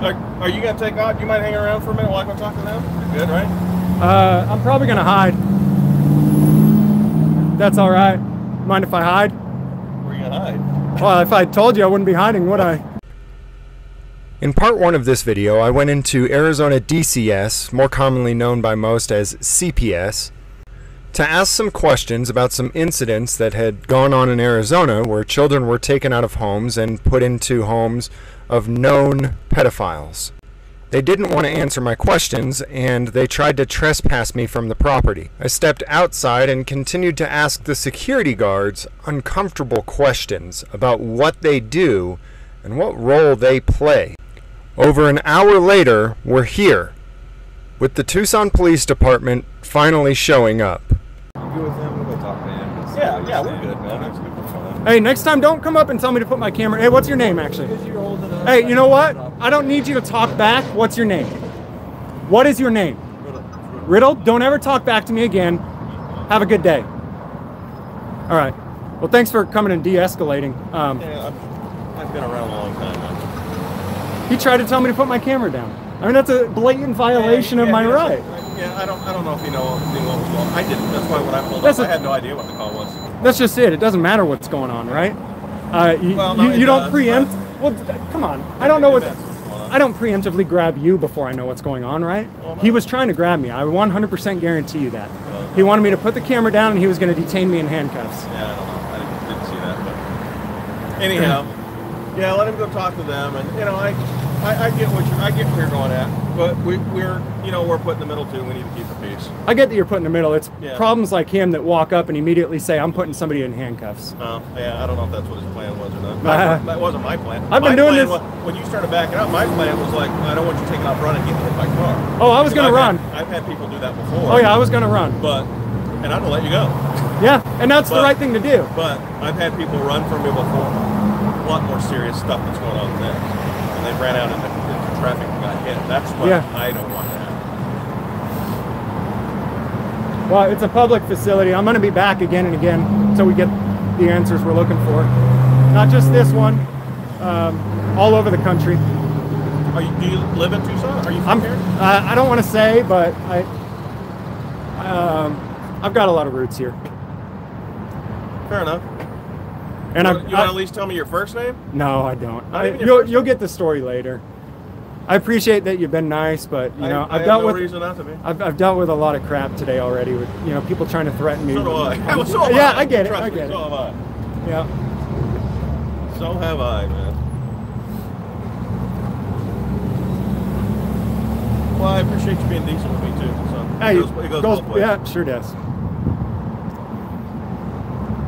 Are you going to take off? Do you mind hanging around for a minute while I go talk to them? You're good, right? I'm probably going to hide. That's all right. Mind if I hide? Where are you going to hide? Well, if I told you, I wouldn't be hiding, would I? In part one of this video, I went into Arizona DCS, more commonly known by most as CPS, to ask some questions about some incidents that had gone on in Arizona where children were taken out of homes and put into homes of known pedophiles. They didn't want to answer my questions, and they tried to trespass me from the property. I stepped outside and continued to ask the security guards uncomfortable questions about what they do and what role they play. Over an hour later, we're here, with the Tucson Police Department finally showing up. Yeah, we're good, man. That's good for fun. Hey, next time don't come up and tell me to put my camera. Hey, what's your name, actually? Hey, you know what? I don't need you to talk back. What's your name? What is your name? Riddle? Don't ever talk back to me again. Have a good day. All right. Well, thanks for coming and de-escalating. Yeah, I've been around a long time now. He tried to tell me to put my camera down. I mean, that's a blatant violation of my right. Yeah, I don't know if you know what was going on. I didn't. That's why when I pulled up, I had no idea what the call was. That's just it. It doesn't matter what's going on, right? You don't preempt. Well, come on. I don't know what. I don't preemptively grab you before I know what's going on, right? Well, no. He was trying to grab me. I 100% guarantee you that. He wanted me to put the camera down, and he was going to detain me in handcuffs. Yeah, I don't know. I didn't see that, but anyhow, yeah, let him go talk to them, and you know, I get where you're going at, but we're put in the middle too. We need to keep the peace. I get that you're put in the middle. It's problems like him that walk up and immediately say, "I'm putting somebody in handcuffs." Yeah, I don't know if that's what his plan was or not. That wasn't my plan. I've been doing this. When you started backing up, my plan was like, I don't want you taking off running and getting hit by a car. Oh, I was going to run. I've had people do that before. Oh yeah, I was going to run. And I'm going to let you go. Yeah, and that's the right thing to do. But I've had people run from me before. A lot more serious stuff that's going on than this. And they ran out into traffic and got hit. That's what I don't want to happen. Well, it's a public facility. I'm going to be back again and again until we get the answers we're looking for. Not just this one, all over the country. Do you live in Tucson? Are you from here? I don't want to say, but I've got a lot of roots here. Fair enough. And you want to at least tell me your first name? No, I don't. You'll get the story later. I appreciate that you've been nice, but you know I've dealt with reason not to be. I've dealt with a lot of crap today already with people trying to threaten me. So do I. Yeah, I get it. Trust I get me, it. So have I. Yeah. So have I, man. Well, I appreciate you being decent with me too. So hey, it goes both ways. Yeah, sure does.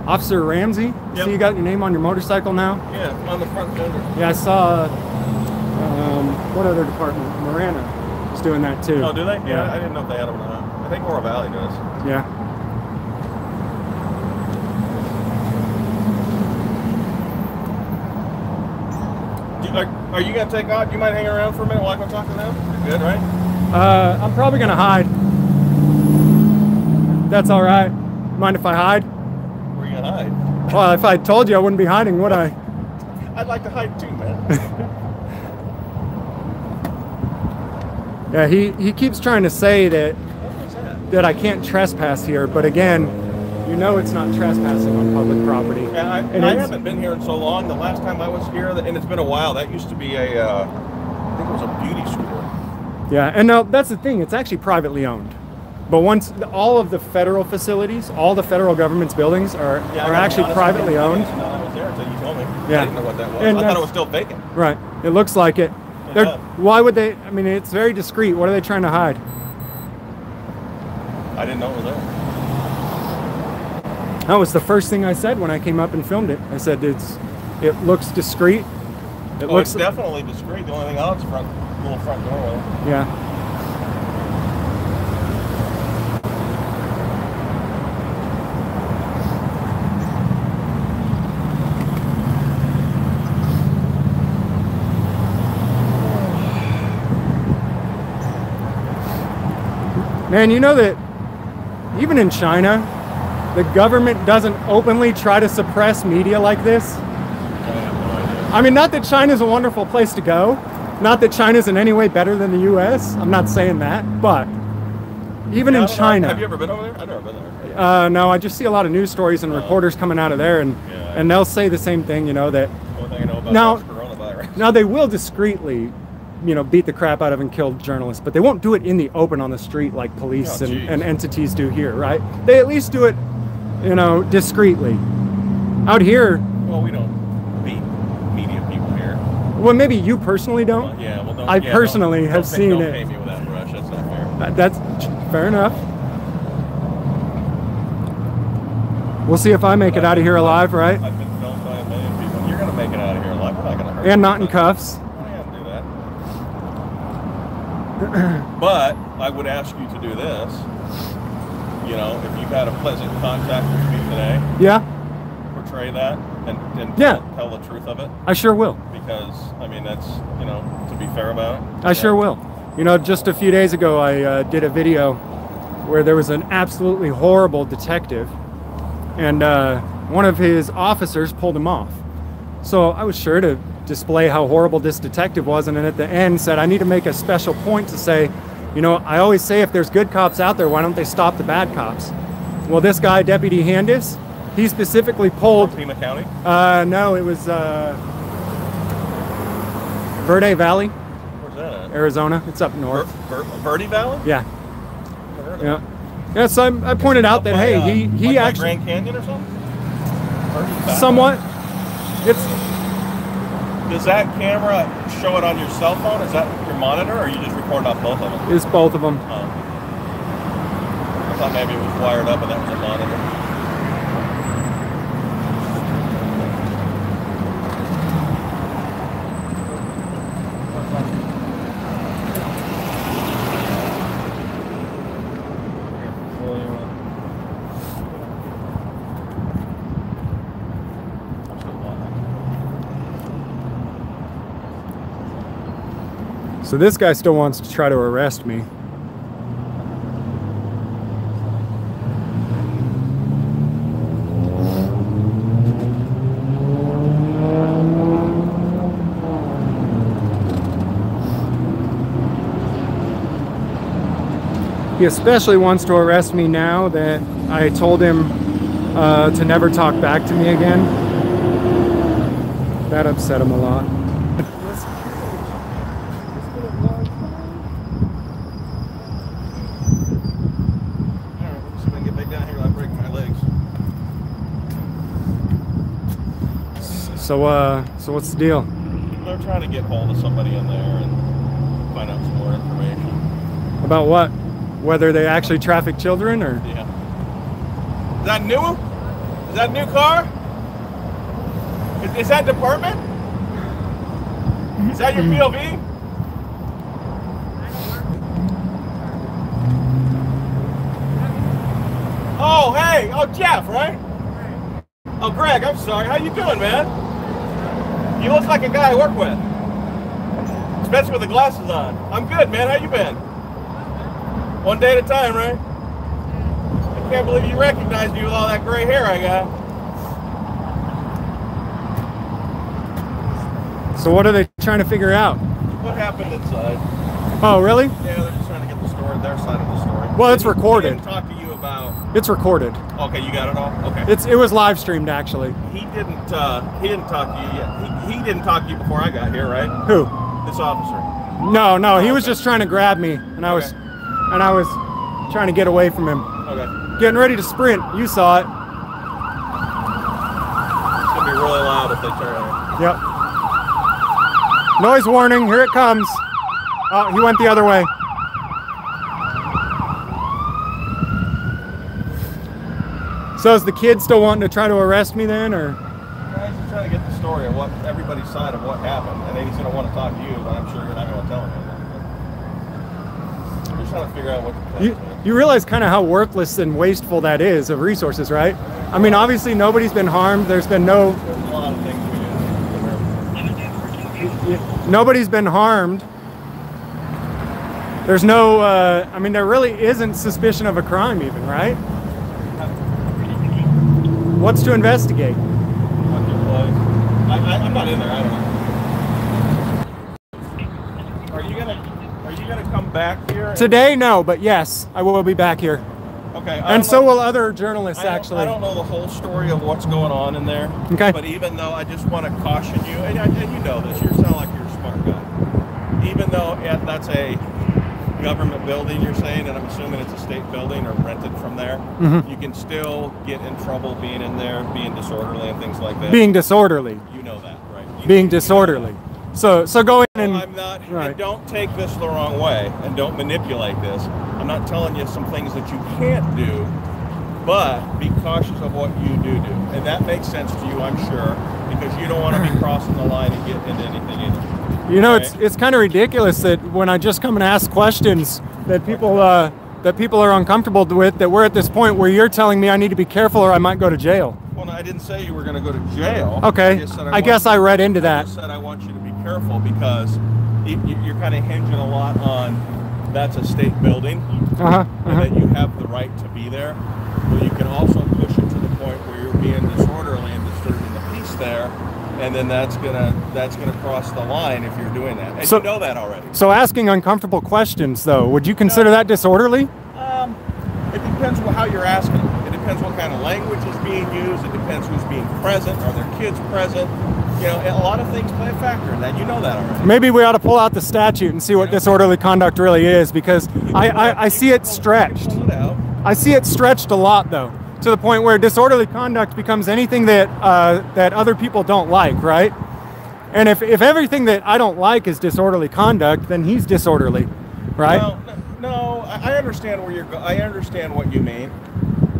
Officer Ramsey, see you got your name on your motorcycle now? Yeah, on the front fender. Yeah, I saw, what other department? Marana is doing that too. Oh, do they? Yeah, I didn't know if they had them or not. I think Oro Valley does. Yeah. Are you going to take off? Do you mind hanging around for a minute while I go talk to them? You're good, right? I'm probably going to hide. That's all right. Mind if I hide? Where are you going to hide? Well, if I told you, I wouldn't be hiding, would I? I'd like to hide too, man. Yeah, he keeps trying to say that I can't trespass here, but again, you know it's not trespassing on public property. Yeah, I haven't been here in so long. The last time I was here, and it's been a while, that used to be I think it was a beauty school. Yeah, and now that's the thing, it's actually privately owned. But once all of the federal facilities, all the federal government's buildings are actually privately owned. I was there until you told me. Yeah. I didn't know what that was. And I thought it was still vacant. Right. It looks like it. Why would they? I mean, it's very discreet. What are they trying to hide? I didn't know it was there. That was the first thing I said when I came up and filmed it. I said it looks discreet. It's definitely discreet. The only thing on it's a little front doorway. Yeah. Man, you know that even in China, the government doesn't openly try to suppress media like this? I mean, not that China's a wonderful place to go, Not that China's in any way better than the U.S. I'm not saying that, but even in China. Have you ever been over there? I've never been there. No, I just see a lot of news stories and reporters coming out of there, and they'll say the same thing, you know, that The only thing I know about that's coronavirus. now they will discreetly, you know, beat the crap out of and kill journalists, but they won't do it in the open on the street like police and entities do here, right? They at least do it, you know, discreetly. Out here, Well, we don't beat media people here. well, maybe you personally don't. Well, yeah, well, don't, I personally have seen don't it. pay me with that brush. That's not fair. That's fair enough. We'll see if I make it out of here alive, right? I've been filmed by a million people. You're gonna make it out of here alive. We're not gonna hurt you. And not in cuffs. I am do that. But I would ask you to do this. You know, if you've had a pleasant contact with me today, Yeah, portray that and Yeah. tell the truth of it. I sure will. Because I mean, that's, you know, to be fair about it. I sure will. You know, just a few days ago, I did a video where there was an absolutely horrible detective, and one of his officers pulled him off. So I was sure to display how horrible this detective was, and then at the end said, I need to make a special point to say, you know, I always say if there's good cops out there, why don't they stop the bad cops? Well, this guy, Deputy Handis, he specifically pulled... Pima County? No, it was Verde Valley, Where's that at? Arizona. It's up north. Verde Valley? Yeah. Never heard of Yeah. Yeah, so I pointed out that, hey, he like actually... Grand Canyon or something? Verde Valley? Somewhat. It's... Does that camera show it on your cell phone? Is that your monitor, or are you just recording off both of them? It's both of them. Oh. I thought maybe it was wired up and that was a monitor. So this guy still wants to try to arrest me. He especially wants to arrest me now that I told him to never talk back to me again. That upset him a lot. So what's the deal? They're trying to get hold of somebody in there and find out some more information. About what? Whether they actually traffic children or? Yeah. Is that new? Is that a new car? Is that department? Is that your POV? Oh, hey! Oh, Jeff, right? Oh, Greg, I'm sorry. How you doing, man? You look like a guy I work with. Especially with the glasses on. I'm good, man. How you been? One day at a time, right? I can't believe you recognized me with all that gray hair I got. So what are they trying to figure out? What happened inside? Oh, really? Yeah, they're just trying to get the story, their side of the story. Well, it's recorded. He didn't talk to you about... It's recorded. Okay, you got it all? Okay. It was live streamed, actually. He didn't talk to you yet. He didn't talk to you before I got here, right? Who? This officer. No, he was just trying to grab me, and I was trying to get away from him. Okay. Getting ready to sprint. You saw it. It's gonna be really loud if they turn on. Yep. Noise warning. Here it comes. Oh, he went the other way. So is the kid still wanting to try to arrest me then, or? Guys are trying to get the story of what everybody's side of what happened, and he's going to want to talk to you, but I'm sure you're not going to tell him anything. We're just trying to figure out what to You realize kind of how worthless and wasteful that is of resources, right? I mean, obviously nobody's been harmed. There's been no... There's a lot of things we do. Nobody's been harmed. There's no, I mean, there really isn't suspicion of a crime even, right? What's to investigate? I'm not in there, I don't know. Are you gonna come back here? Today, no, but yes, I will be back here. Okay. And so will other journalists, actually. I don't know the whole story of what's going on in there. Okay. But even though I just want to caution you, and you know this, you sound like you're a smart guy. Even though that's a government building, you're saying, and I'm assuming it's a state building or rented from there, you can still get in trouble being in there, being disorderly and things like that. Being disorderly. You know that, right? Being disorderly. So go in and... I'm not, right. and don't take this the wrong way, and don't manipulate this. I'm not telling you some things that you can't do, but be cautious of what you do. And that makes sense to you, I'm sure, because you don't want to be crossing the line and get into anything either. You know, it's kind of ridiculous that when I just come and ask questions that people are uncomfortable with, that we're at this point where you're telling me I need to be careful or I might go to jail. Well, I didn't say you were going to go to jail. Okay, I guess I read into that. I just said I want you to be careful because you're kind of hinging a lot on that's a state building, and that you have the right to be there. But you can also push it to the point where you're being disorderly and disturbing the peace there, and then that's gonna cross the line if you're doing that. And you know that already. So asking uncomfortable questions, though, would you consider that disorderly? It depends on how you're asking. It depends what kind of language is being used. It depends who's being present. Are there kids present? You know, a lot of things play a factor in that. You know that already. Maybe we ought to pull out the statute and see what disorderly conduct really is, because I see it stretched. I see it stretched a lot, though, to the point where disorderly conduct becomes anything that that other people don't like, right? And if everything that I don't like is disorderly conduct, then he's disorderly, right? Well, no, I understand where you're going. I understand what you mean,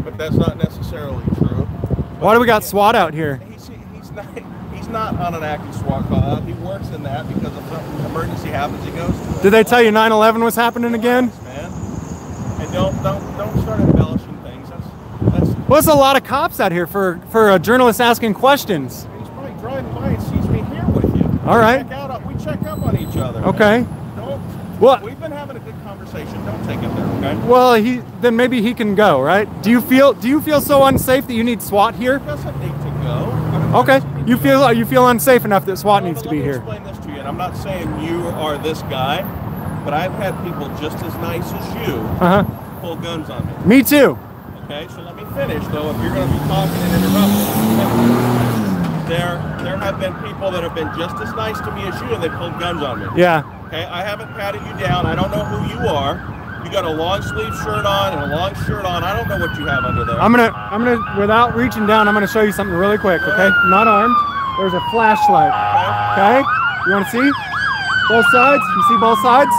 but that's not necessarily true. Why do we got SWAT out here? He's not on an active SWAT call. He works in that because if an emergency happens, he goes to it. Did they tell you 9/11 was happening again? Man. And don't start embellishing things. That's Well, there's a lot of cops out here for a journalist asking questions. He's probably driving by and sees me here with you. All right. We check up on each other. Okay. Well, we've been having a good conversation. Don't take it there, okay? Well, then maybe he can go, right? Do you feel so unsafe that you need SWAT here? He doesn't need to go. Okay. You feel unsafe enough that SWAT needs to be here. Let me explain this to you, and I'm not saying you are this guy, but I've had people just as nice as you pull guns on me. Me too. Okay, so let me finish though. If you're going to be talking and interrupting, there have been people that have been just as nice to me as you, and they pulled guns on me. Yeah. Okay, I haven't patted you down. I don't know who you are. You got a long sleeve shirt on and a long shirt on. I don't know what you have under there. I'm gonna without reaching down, I'm gonna show you something really quick. Okay, not armed. There's a flashlight. Okay, you want to see both sides? You see both sides?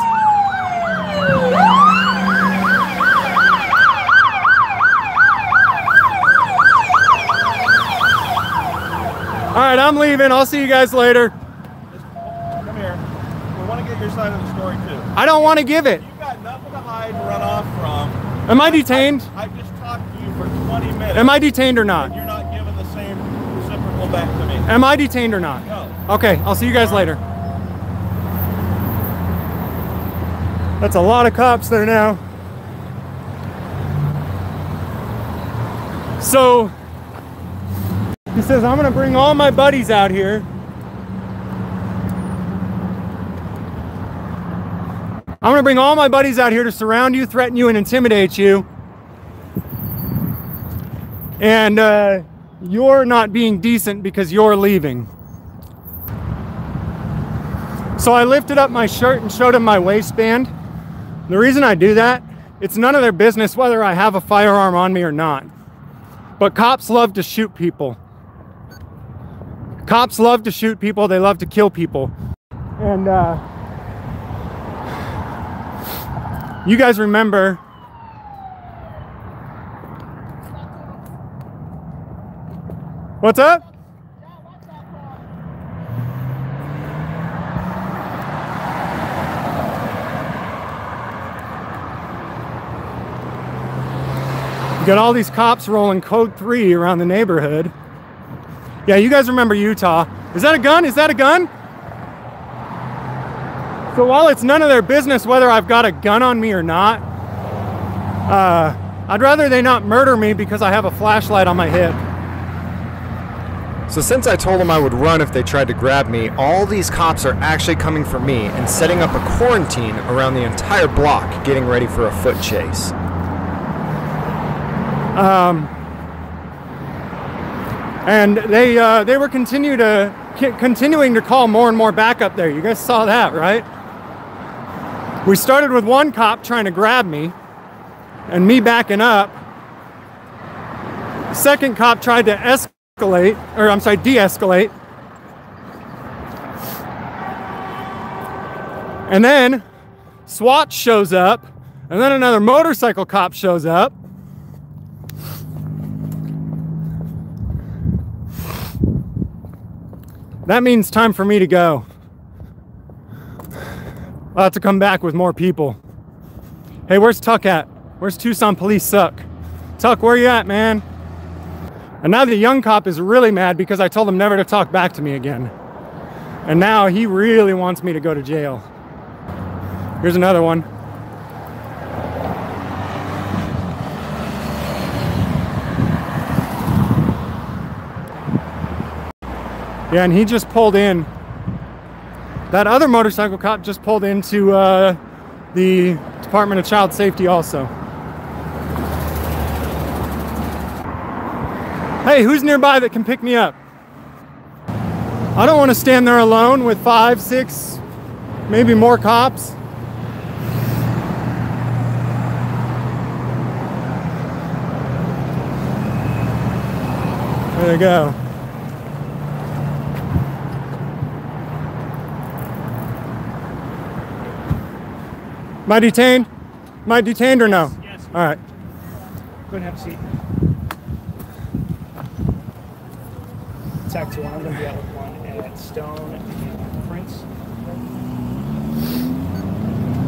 All right, I'm leaving. I'll see you guys later. Come here. We want to get your side of the story too. I don't want to give it. You've got nothing to hide and run off from. Am I detained? I just talked to you for 20 minutes. Am I detained or not? And you're not giving the same reciprocal back to me. Am I detained or not? No. Okay, I'll see you guys later. That's a lot of cops there now. So he says, I'm gonna bring all my buddies out here. I'm gonna bring all my buddies out here to surround you, threaten you, and intimidate you. And you're not being decent because you're leaving. So I lifted up my shirt and showed him my waistband. The reason I do that, it's none of their business whether I have a firearm on me or not. But cops love to shoot people. Cops love to shoot people, they love to kill people. And you guys remember what's up? You got all these cops rolling code 3 around the neighborhood. Yeah, you guys remember Utah. Is that a gun? Is that a gun? So while it's none of their business whether I've got a gun on me or not, I'd rather they not murder me because I have a flashlight on my hip. So since I told them I would run if they tried to grab me, all these cops are actually coming for me and setting up a quarantine around the entire block, getting ready for a foot chase. And they were continuing to call more and more back up there. You guys saw that, right? We started with one cop trying to grab me and me backing up. Second cop tried to de-escalate. And then SWAT shows up, and then another motorcycle cop shows up. That means time for me to go. I'll have to come back with more people. Hey, where's Tuck at? Where's Tucson Police Suck? Tuck, where you at, man? And now the young cop is really mad because I told him never to talk back to me again. And now he really wants me to go to jail. Here's another one. Yeah, and he just pulled in. That other motorcycle cop just pulled into the Department of Child Safety also. Hey, who's nearby that can pick me up? I don't want to stand there alone with 5, 6, maybe more cops. There you go. Am I detained? Am I detained or no? Yes. All right. Go and have a seat. Tech 2, I'm going to be out with one at Stone and Prince.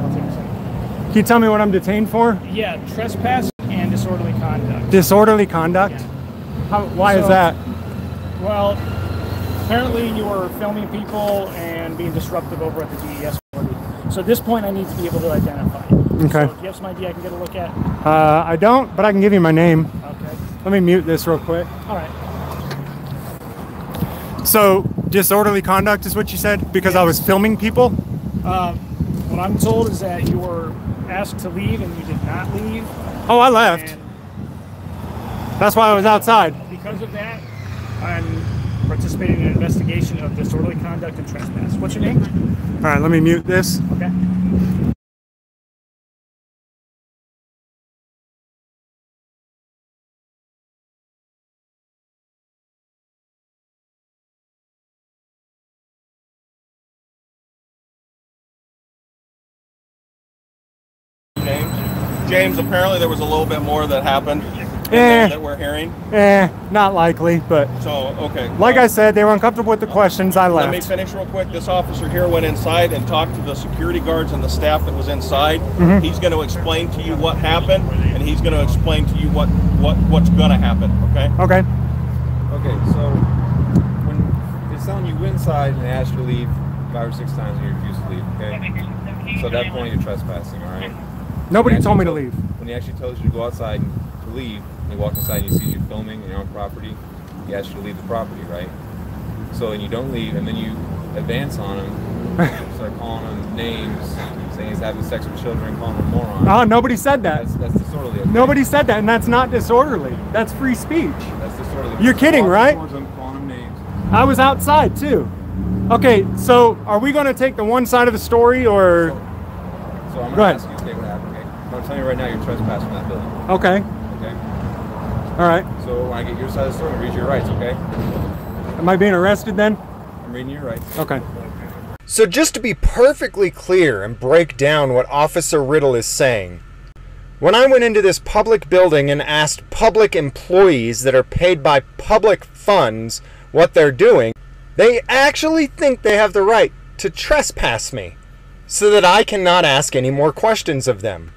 I'll take a second. Can you tell me what I'm detained for? Yeah, trespass and disorderly conduct. Disorderly conduct? Yeah. Why is that? Well, apparently you were filming people and being disruptive over at the DES facility. So at this point, I need to be able to identify you. Okay. So do you have some idea I can get a look at? I don't, but I can give you my name. Okay. Let me mute this real quick. All right. So, disorderly conduct is what you said? Because I was filming people? What I'm told is that you were asked to leave and you did not leave. Oh, I left. And that's why I was outside. because of that, I'm participating in an investigation of disorderly conduct and trespass. What's your name? All right, let me mute this. Okay. James, apparently there was a little bit more that happened in there that we're hearing. Not likely, but So, okay. like I said, they were uncomfortable with the questions. I left. Let me finish real quick. This officer here went inside and talked to the security guards and the staff that was inside. Mhm. He's going to explain to you what happened, and he's going to explain to you what's going to happen, okay? Okay. Okay, so when it's telling you inside and they ask you to leave 5 or 6 times and you refuse to leave, okay? So at that point you're trespassing, all right? Nobody told me to leave. When he actually tells you to go outside and to leave, and he walks inside and he sees you filming on your own property, he asks you to leave the property, right? So, and you don't leave, and then you advance on him, start calling him names, saying he's having sex with children, calling him moron. Oh, nobody said that. That's disorderly. Okay? Nobody said that, and that's not disorderly. That's free speech. That's disorderly. You're kidding, right? Towards him, calling him names. I was outside too. Okay, so are we going to take the one side of the story, or? So I'm Go going ahead. to ask you, okay, what happened, okay? I'm telling you right now, you're trespassing that building, Okay. okay? All right. So when I get your side of the story, read your rights, okay? Am I being arrested then? I'm reading your rights. Okay. So just to be perfectly clear and break down what Officer Riddle is saying, when I went into this public building and asked public employees that are paid by public funds what they're doing, they actually think they have the right to trespass me so that I cannot ask any more questions of them.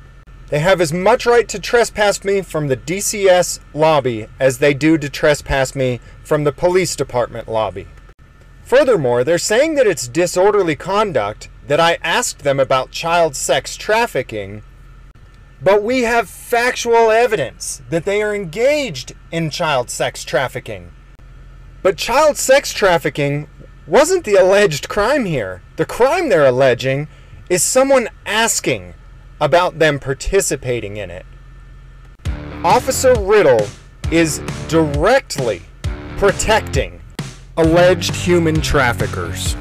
They have as much right to trespass me from the DCS lobby as they do to trespass me from the police department lobby. Furthermore, they're saying that it's disorderly conduct that I asked them about child sex trafficking, but we have factual evidence that they are engaged in child sex trafficking. But child sex trafficking wasn't the alleged crime here. The crime they're alleging is someone asking about them participating in it. Officer Riddle is directly protecting alleged human traffickers.